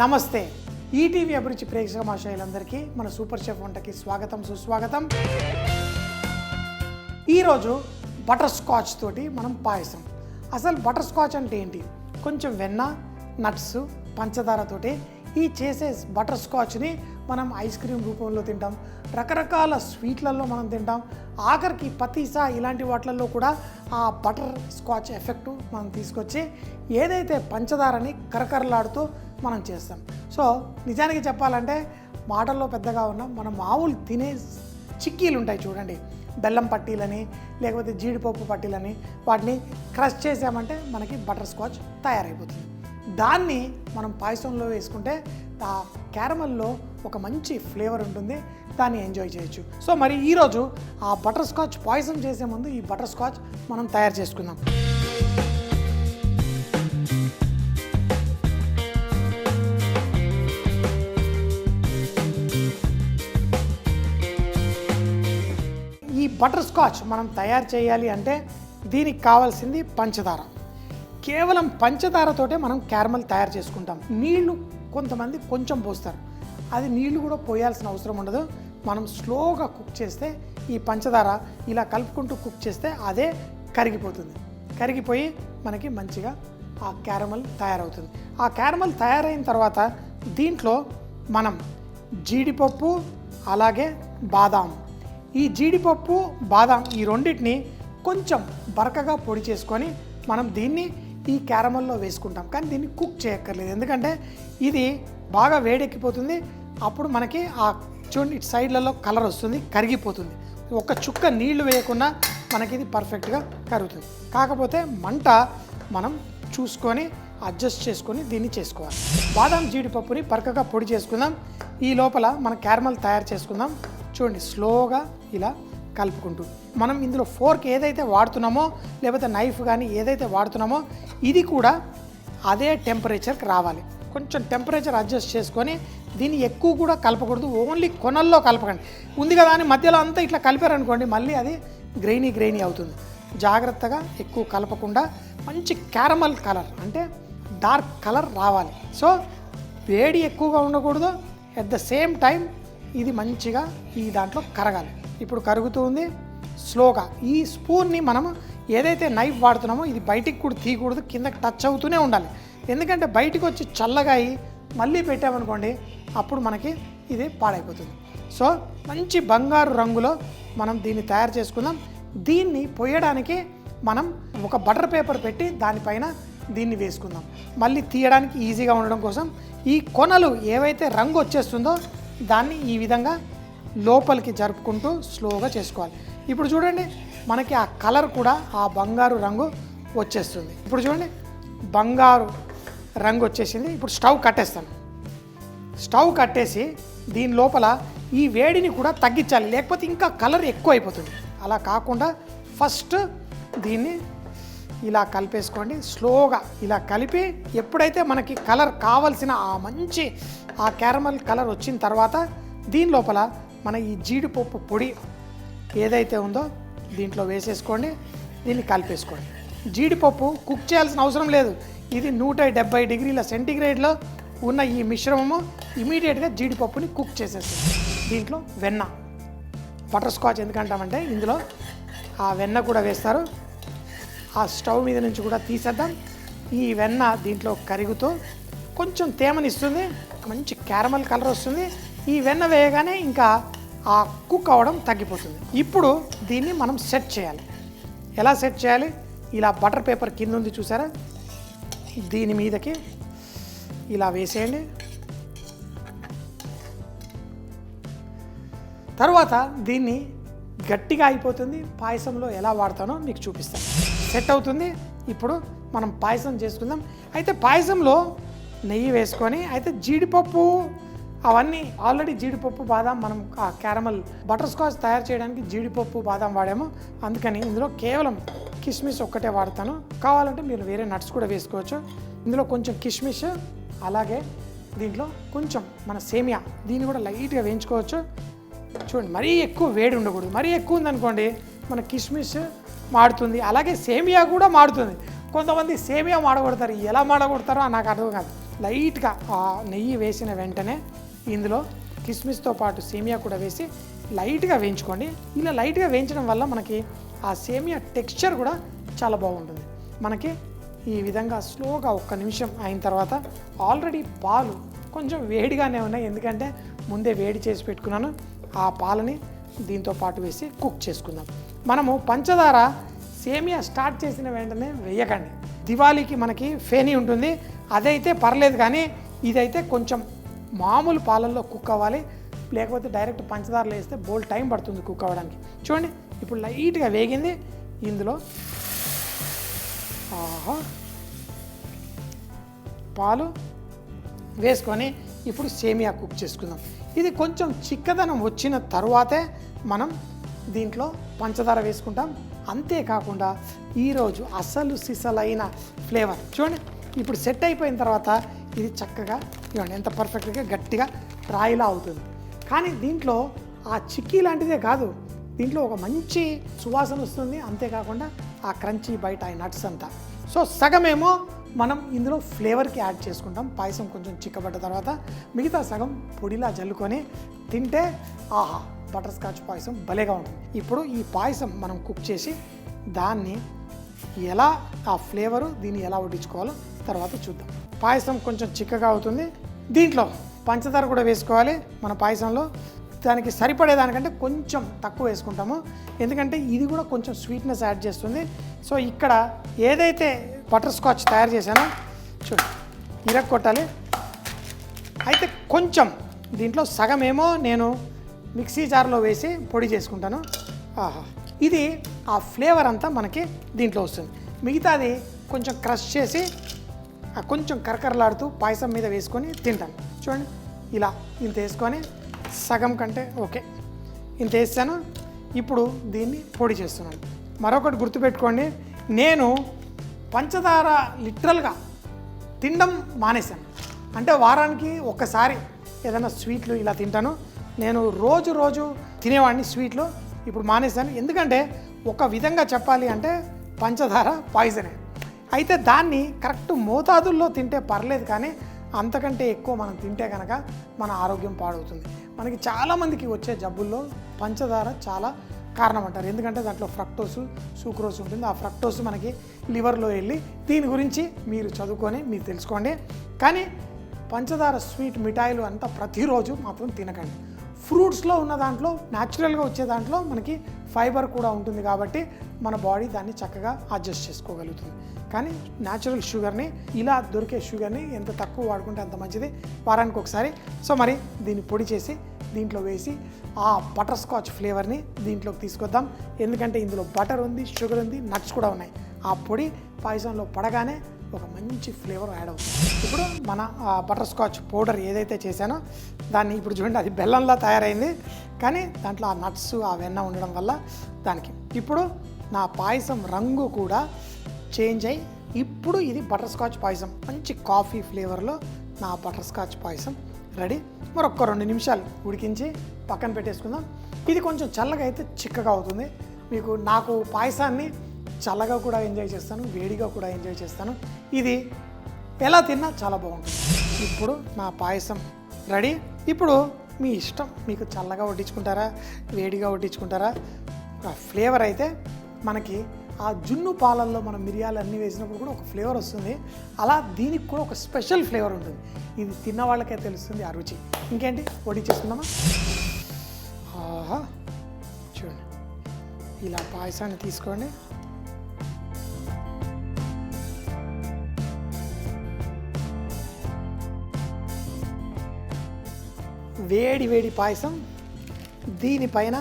నమస్తే ఈటీవీ అభిరుచి ప్రేక్షక మహాశయులందరికీ మన సూపర్ షెఫ్ వంటకి స్వాగతం సుస్వాగతం. ఈరోజు బటర్ స్కాచ్ తోటి మనం పాయసం. అసలు బటర్ స్కాచ్ అంటే ఏంటి? కొంచెం వెన్న, నట్స్, పంచదారతోటి ఈ చేసే బటర్ స్కాచ్ని మనం ఐస్ క్రీమ్ రూపంలో తింటాం, రకరకాల స్వీట్లలో మనం తింటాం, ఆఖరికి పతీసా ఇలాంటి వాటిల్లో కూడా ఆ బటర్ స్కాచ్ ఎఫెక్టు మనం తీసుకొచ్చి ఏదైతే పంచదారని కరకరలాడుతూ మనం చేస్తాం. సో నిజానికి చెప్పాలంటే మాటల్లో పెద్దగా ఉన్న మన మామూలు తినే చిక్కీలు ఉంటాయి చూడండి, బెల్లం పట్టీలని లేకపోతే జీడిపప్పు పట్టీలని, వాటిని క్రష్ చేసామంటే మనకి బటర్ స్కాచ్ తయారైపోతుంది. దాన్ని మనం పాయసంలో వేసుకుంటే ఆ క్యారమల్లో ఒక మంచి ఫ్లేవర్ ఉంటుంది, దాన్ని ఎంజాయ్ చేయొచ్చు. సో మరి ఈరోజు ఆ బటర్ స్కాచ్ పాయసం చేసే ముందు ఈ బటర్ స్కాచ్ మనం తయారు చేసుకుందాం. ఈ బటర్ స్కాచ్ మనం తయారు చేయాలి అంటే దీనికి కావాల్సింది పంచదార. కేవలం పంచదారతోటే మనం క్యారమల్ తయారు చేసుకుంటాం. నీళ్లు కొంతమంది కొంచెం పోస్తారు, అది నీళ్లు కూడా పోయాల్సిన అవసరం ఉండదు. మనం స్లోగా కుక్ చేస్తే ఈ పంచదార ఇలా కలుపుకుంటూ కుక్ చేస్తే అదే కరిగిపోతుంది. కరిగిపోయి మనకి మంచిగా ఆ క్యారమల్ తయారవుతుంది. ఆ క్యారమల్ తయారైన తర్వాత దీంట్లో మనం జీడిపప్పు అలాగే బాదాం, ఈ జీడిపప్పు బాదాం ఈ రెండింటిని కొంచెం బరకగా పొడి చేసుకొని మనం దీన్ని ఈ క్యారమల్లో వేసుకుంటాం. కానీ దీన్ని కుక్ చేయక్కర్లేదు, ఎందుకంటే ఇది బాగా వేడెక్కిపోతుంది. అప్పుడు మనకి ఆ చూడండి ఇటు సైడ్లలో కలర్ వస్తుంది, కరిగిపోతుంది. ఒక్క చుక్క నీళ్లు వేయకుండా మనకి ఇది పర్ఫెక్ట్గా కరుగుతుంది. కాకపోతే మంట మనం చూసుకొని అడ్జస్ట్ చేసుకొని దీన్ని చేసుకోవాలి. బాదాం జీడిపప్పుని బరకగా పొడి చేసుకుందాం. ఈ లోపల మన క్యారమల్ తయారు చేసుకుందాం. చూడండి స్లోగా ఇలా కలుపుకుంటూ మనం ఇందులో ఫోర్క్ ఏదైతే వాడుతున్నామో లేకపోతే నైఫ్ కానీ ఏదైతే వాడుతున్నామో ఇది కూడా అదే టెంపరేచర్కి రావాలి. కొంచెం టెంపరేచర్ అడ్జస్ట్ చేసుకొని దీన్ని ఎక్కువ కూడా కలపకూడదు, ఓన్లీ కొనల్లో కలపకండి. ఉంది కదా అని మధ్యలో అంతా ఇట్లా కలిపారనుకోండి మళ్ళీ అది గ్రెయినీ అవుతుంది. జాగ్రత్తగా ఎక్కువ కలపకుండా మంచి క్యారమల్ కలర్ అంటే డార్క్ కలర్ రావాలి. సో వేడి ఎక్కువగా ఉండకూడదు, ఎట్ ద సేమ్ టైం ఇది మంచిగా ఈ దాంట్లో కరగాలి. ఇప్పుడు కరుగుతూ ఉంది స్లోగా. ఈ స్పూన్ని మనం ఏదైతే నైఫ్ వాడుతున్నామో ఇది బయటికి కూడా తీయకూడదు, కిందకి టచ్ అవుతూనే ఉండాలి. ఎందుకంటే బయటికి వచ్చి చల్లగా అయ్యి మళ్ళీ పెట్టామనుకోండి అప్పుడు మనకి ఇది పాడైపోతుంది. సో మంచి బంగారు రంగులో మనం దీన్ని తయారు చేసుకుందాం. దీన్ని పొయ్యడానికి మనం ఒక బటర్ పేపర్ పెట్టి దానిపైన దీన్ని వేసుకుందాం. మళ్ళీ తీయడానికి ఈజీగా ఉండడం కోసం ఈ కొనలు ఏవైతే రంగు వచ్చేస్తుందో దాన్ని ఈ విధంగా లోపలికి జరుపుకుంటూ స్లోగా చేసుకోవాలి. ఇప్పుడు చూడండి మనకి ఆ కలర్ కూడా ఆ బంగారు రంగు వచ్చేస్తుంది. ఇప్పుడు చూడండి బంగారు రంగు వచ్చేసింది. ఇప్పుడు స్టవ్ కట్టేస్తాను. స్టవ్ కట్టేసి దీని లోపల ఈ వేడిని కూడా తగ్గించాలి, లేకపోతే ఇంకా కలర్ ఎక్కువ అయిపోతుంది. అలా కాకుండా ఫస్ట్ దీన్ని ఇలా కలిపేసుకోండి. స్లోగా ఇలా కలిపి ఎప్పుడైతే మనకి కలర్ కావాల్సిన ఆ మంచి ఆ క్యారమల్ కలర్ వచ్చిన తర్వాత దీని లోపల మన ఈ జీడిపప్పు పొడి ఏదైతే ఉందో దీంట్లో వేసేసుకోండి, దీన్ని కలిపేసుకోండి. జీడిపప్పు కుక్ చేయాల్సిన అవసరం లేదు. ఇది 170 డిగ్రీల సెంటీగ్రేడ్లో ఉన్న ఈ మిశ్రమము ఇమీడియట్గా జీడిపప్పుని కుక్ చేసేస్తుంది. దీంట్లో వెన్న, బటర్ స్కాచ్ ఎందుకంటామంటే ఇందులో ఆ వెన్న కూడా వేస్తారు. ఆ స్టవ్ మీద నుంచి కూడా తీసేద్దాం. ఈ వెన్న దీంట్లో కరుగుతూ కొంచెం తేమనిస్తుంది, మంచి క్యారమల్ కలర్ వస్తుంది. ఈ వెన్న వేయగానే ఇంకా ఆ కుక్ అవ్వడం తగ్గిపోతుంది. ఇప్పుడు దీన్ని మనం సెట్ చేయాలి. ఎలా సెట్ చేయాలి? ఇలా బటర్ పేపర్ కింద ఉంది చూసారా, దీని మీదకి ఇలా వేసేయండి. తర్వాత దీన్ని గట్టిగా అయిపోతుంది. పాయసంలో ఎలా వాడతానో మీకు చూపిస్తాను. సెట్ అవుతుంది. ఇప్పుడు మనం పాయసం చేసుకుందాం. అయితే పాయసంలో నెయ్యి వేసుకొని అయితే జీడిపప్పు అవన్నీ ఆల్రెడీ జీడిపప్పు బాదాం మనం ఆ క్యారమల్ బటర్ స్కాచ్ తయారు చేయడానికి జీడిపప్పు బాదాం వాడాము, అందుకని ఇందులో కేవలం కిస్మిస్ ఒక్కటే వాడతాను. కావాలంటే మీరు వేరే నట్స్ కూడా వేసుకోవచ్చు. ఇందులో కొంచెం కిస్మిస్ అలాగే దీంట్లో కొంచెం మన సేమియా దీన్ని కూడా లైట్గా వేయించుకోవచ్చు. చూడండి మరీ ఎక్కువ వేడి ఉండకూడదు, మరీ ఎక్కువ ఉందనుకోండి మన కిస్మిస్ మాడుతుంది, అలాగే సేమియా కూడా మాడుతుంది. కొంతమంది సేమియా మాడగొడతారు, ఎలా మాడగొడతారో నాకు అర్థం కాదు. లైట్గా ఆ నెయ్యి వేసిన వెంటనే ఇందులో కిస్మిస్తో పాటు సేమియా కూడా వేసి లైట్గా వేయించుకోండి. ఇలా లైట్గా వేయించడం వల్ల మనకి ఆ సేమియా టెక్స్చర్ కూడా చాలా బాగుంటుంది. మనకి ఈ విధంగా స్లోగా 1 నిమిషం అయిన తర్వాత ఆల్రెడీ పాలు కొంచెం వేడిగానే ఉన్నాయి, ఎందుకంటే ముందే వేడి చేసి పెట్టుకున్నాను. ఆ పాలని దీంతో పాటు వేసి కుక్ చేసుకుందాం. మనము పంచదార సేమియా స్టార్ట్ చేసిన వెంటనే వేయకండి. దివాళీకి మనకి ఫేనీ ఉంటుంది, అదైతే పర్లేదు, కానీ ఇదైతే కొంచెం మామూలు పాలల్లో కుక్ అవ్వాలి. లేకపోతే డైరెక్ట్ పంచదారలో వేస్తే బోల్ టైం పడుతుంది కుక్ అవ్వడానికి. చూడండి ఇప్పుడు లైట్గా వేగింది. ఇందులో పాలు వేసుకొని ఇప్పుడు సేమియా కుక్ చేసుకుందాం. ఇది కొంచెం చిక్కదనం వచ్చిన తరువాతే మనం దీంట్లో పంచదార వేసుకుంటాం. అంతేకాకుండా ఈరోజు అసలు సిసలైన ఫ్లేవర్ చూడండి, ఇప్పుడు సెట్ అయిపోయిన తర్వాత ఇది చక్కగా ఇవ్వండి ఎంత పర్ఫెక్ట్గా గట్టిగా రాయిలా అవుతుంది. కానీ దీంట్లో ఆ చిక్కీ లాంటిదే కాదు, దీంట్లో ఒక మంచి సువాసన వస్తుంది. అంతేకాకుండా ఆ క్రంచీ బయట ఆ నట్స్ అంతా. సో సగమేమో మనం ఇందులో ఫ్లేవర్కి యాడ్ చేసుకుంటాం. పాయసం కొంచెం చిక్కబడ్డ తర్వాత మిగతా సగం పొడిలా జల్లుకొని తింటే ఆహా, బటర్ స్కాచ్ పాయసం భలేగా ఉంటుంది. ఇప్పుడు ఈ పాయసం మనం కుక్ చేసి దాన్ని ఎలా ఆ ఫ్లేవరు దీన్ని ఎలా వడ్డించుకోవాలో తర్వాత చూద్దాం. పాయసం కొంచెం చిక్కగా అవుతుంది. దీంట్లో పంచదార కూడా వేసుకోవాలి మన పాయసంలో. దానికి సరిపడేదానికంటే కొంచెం తక్కువ వేసుకుంటాము, ఎందుకంటే ఇది కూడా కొంచెం స్వీట్నెస్ యాడ్ చేస్తుంది. సో ఇక్కడ ఏదైతే బటర్ స్కాచ్ తయారు చేశానో చూడు ఇరక్కొట్టాలి. అయితే కొంచెం దీంట్లో సగమేమో నేను మిక్సీ జార్లో వేసి పొడి చేసుకుంటాను. ఆహా, ఇది ఆ ఫ్లేవర్ అంతా మనకి దీంట్లో వస్తుంది. మిగతాది కొంచెం క్రష్ చేసి కొంచెం కరకరలాడుతూ పాయసం మీద వేసుకొని తింటాను. చూడండి ఇలా ఇంత వేసుకొని సగం కంటే ఓకే ఇంత వేసాను. ఇప్పుడు దీన్ని పొడి చేస్తున్నాను. మరొకటి గుర్తుపెట్టుకోండి, నేను పంచదార లిటరల్గా తినడం మానేశాను. అంటే వారానికి ఒక్కసారి ఏదైనా స్వీట్లు ఇలా తింటాను. నేను రోజు తినేవాడిని స్వీట్లు, ఇప్పుడు మానేశాను. ఎందుకంటే ఒక విధంగా చెప్పాలి అంటే పంచదార పాయిజనే. అయితే దాన్ని కరెక్ట్ మోతాదుల్లో తింటే పర్లేదు, కానీ అంతకంటే ఎక్కువ మనం తింటే కనుక మన ఆరోగ్యం పాడవుతుంది. మనకి చాలామందికి వచ్చే జబ్బుల్లో పంచదార చాలా కారణం అంటారు. ఎందుకంటే దాంట్లో ఫ్రక్టోసు సూక్రోస్ ఉంటుంది. ఆ ఫ్రక్టోస్ మనకి లివర్లో వెళ్ళి దీని గురించి మీరు చదువుకొని మీరు తెలుసుకోండి. కానీ పంచదార స్వీట్ మిఠాయిలు అంతా ప్రతిరోజు మాత్రం తినకండి. ఫ్రూట్స్లో ఉన్న దాంట్లో న్యాచురల్గా వచ్చే దాంట్లో మనకి ఫైబర్ కూడా ఉంటుంది, కాబట్టి మన బాడీ దాన్ని చక్కగా అడ్జస్ట్ చేసుకోగలుగుతుంది. కానీ న్యాచురల్ షుగర్ని, ఇలా దొరికే షుగర్ని ఎంత తక్కువ వాడుకుంటే అంత మంచిది. వారానికి ఒకసారి. సో మరి దీన్ని పొడి చేసి దీంట్లో వేసి ఆ బటర్ స్కాచ్ ఫ్లేవర్ని దీంట్లోకి తీసుకొద్దాం. ఎందుకంటే ఇందులో బటర్ ఉంది, షుగర్ ఉంది, నట్స్ కూడా ఉన్నాయి. ఆ పొడి పాయసంలో పడగానే ఒక మంచి ఫ్లేవర్ యాడ్ అవుతుంది. ఇప్పుడు మన బటర్ స్కాచ్ పౌడర్ ఏదైతే చేశానో దాన్ని ఇప్పుడు చూడండి, అది బెల్లంలా తయారైంది, కానీ దాంట్లో ఆ నట్స్ ఆ వెన్న ఉండడం వల్ల దానికి ఇప్పుడు నా పాయసం రంగు కూడా చేంజ్ అయ్యి ఇప్పుడు ఇది బటర్ స్కాచ్ పాయసం. మంచి కాఫీ ఫ్లేవర్లో నా బటర్ స్కాచ్ పాయసం రెడీ. మరొక 2 నిమిషాలు ఉడికించి పక్కన పెట్టేసుకుందాం. ఇది కొంచెం చల్లగా అయితే చిక్కగా అవుతుంది. నాకు పాయసాన్ని చల్లగా కూడా ఎంజాయ్ చేస్తాను, వేడిగా కూడా ఎంజాయ్ చేస్తాను. ఇది ఎలా తిన్నా చాలా బాగుంటుంది. ఇప్పుడు నా పాయసం రెడీ. ఇప్పుడు మీ ఇష్టం, మీకు చల్లగా వడ్డించుకుంటారా, వేడిగా వడ్డించుకుంటారా. ఆ ఫ్లేవర్ అయితే మనకి ఆ జున్ను పాలల్లో మనం మిరియాలు అన్నీ వేసినప్పుడు కూడా ఒక ఫ్లేవర్ వస్తుంది. అలా దీనికి కూడా ఒక స్పెషల్ ఫ్లేవర్ ఉంటుంది. ఇది తిన్న వాళ్ళకే తెలుస్తుంది ఆ రుచి. ఇంకేంటి వడ్డించేసుకుందామా? ఆహా, చూడండి ఇలా పాయసాన్ని తీసుకోండి. వేడి వేడి పాయసం, దీనిపైన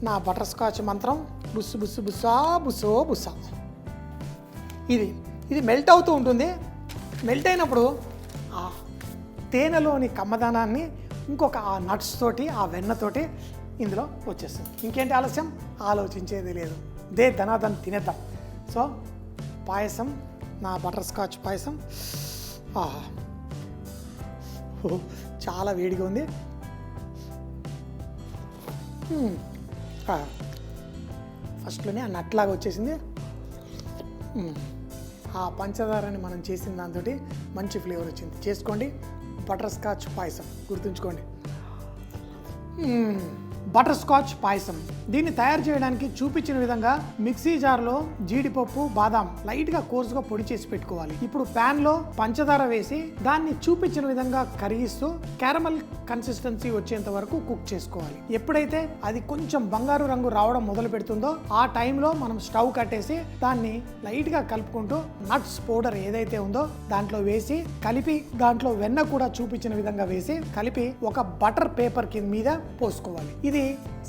నా బటర్ స్కాచ్ మంత్రం బుస్సు బుస్సు బుస్సా బుస్సో బుస్సా. ఇది మెల్ట్ అవుతూ ఉంటుంది. మెల్ట్ అయినప్పుడు ఆ తేనెలోని కమ్మదనాన్ని ఇంకొక ఆ నట్స్ తోటి ఆ వెన్నతోటి ఇందులో వచ్చేస్తుంది. ఇంకేంటి ఆలస్యం, ఆలోచించేది లేదు, ధనాదన్ తినేద్దాం. సో పాయసం, నా బటర్ స్కాచ్ పాయసం చాలా వేడిగా ఉంది. ఫస్ట్లోనే ఆ నట్లాగా వచ్చేసింది. ఆ పంచదారని మనం చేసిన దాంతో మంచి ఫ్లేవర్ వచ్చింది. చేసుకోండి బటర్ స్కాచ్ పాయసం, గుర్తుంచుకోండి. బటర్ స్కాచ్ పాయసం దీన్ని తయారు చేయడానికి చూపించిన విధంగా మిక్సీ జార్లో జీడిపప్పు, బాదాం లైట్గా కోర్సుగా పొడి చేసి పెట్టుకోవాలి. ఇప్పుడు ప్యాన్లో పంచదార వేసి దాన్ని చూపించిన విధంగా కరిగిస్తూ క్యారమల్ కన్సిస్టెన్సీ వచ్చేంత వరకు కుక్ చేసుకోవాలి. ఎప్పుడైతే అది కొంచెం బంగారు రంగు రావడం మొదలు పెడుతుందో ఆ టైంలో మనం స్టవ్ కట్టేసి దాన్ని లైట్గా కలుపుకుంటూ నట్స్ పౌడర్ ఏదైతే ఉందో దాంట్లో వేసి కలిపి, దాంట్లో వెన్న కూడా చూపించిన విధంగా వేసి కలిపి ఒక బటర్ పేపర్ కింద మీద పోసుకోవాలి. ఇది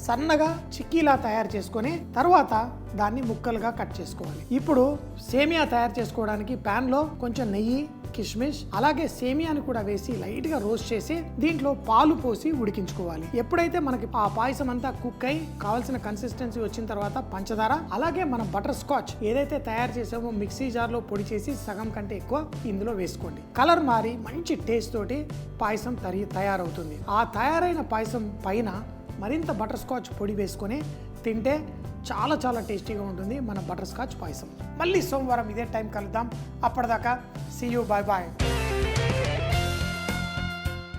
సన్నగా చిక్కీలా తయారు చేసుకొని తర్వాత దాన్ని ముక్కలుగా కట్ చేసుకోవాలి. ఇప్పుడు సేమియా తయారు చేసుకోవడానికి ప్యాన్ లో కొంచెం నెయ్యి, కిస్మిస్ అలాగే సేమియాని కూడా వేసి లైట్ గా రోస్ట్ చేసి దీంట్లో పాలు పోసి ఉడికించుకోవాలి. ఎప్పుడైతే మనకి ఆ పాయసం అంతా కుక్ అయి కావాల్సిన కన్సిస్టెన్సీ వచ్చిన తర్వాత పంచదార అలాగే మన బటర్ స్కాచ్ ఏదైతే తయారు చేసామో మిక్సీ జార్ లో పొడి చేసి సగం కంటే ఎక్కువ ఇందులో వేసుకోండి. కలర్ మారి మంచి టేస్ట్ తోటి పాయసం తయారవుతుంది. ఆ తయారైన పాయసం పైన మరింత బటర్ స్కాచ్ పొడి వేసుకొని తింటే చాలా చాలా టేస్టీగా ఉంటుంది మన బటర్ స్కాచ్ పాయసం. మళ్ళీ సోమవారం ఇదే టైం కలుద్దాం. అప్పటిదాకా సీ యూ, బాయ్ బాయ్.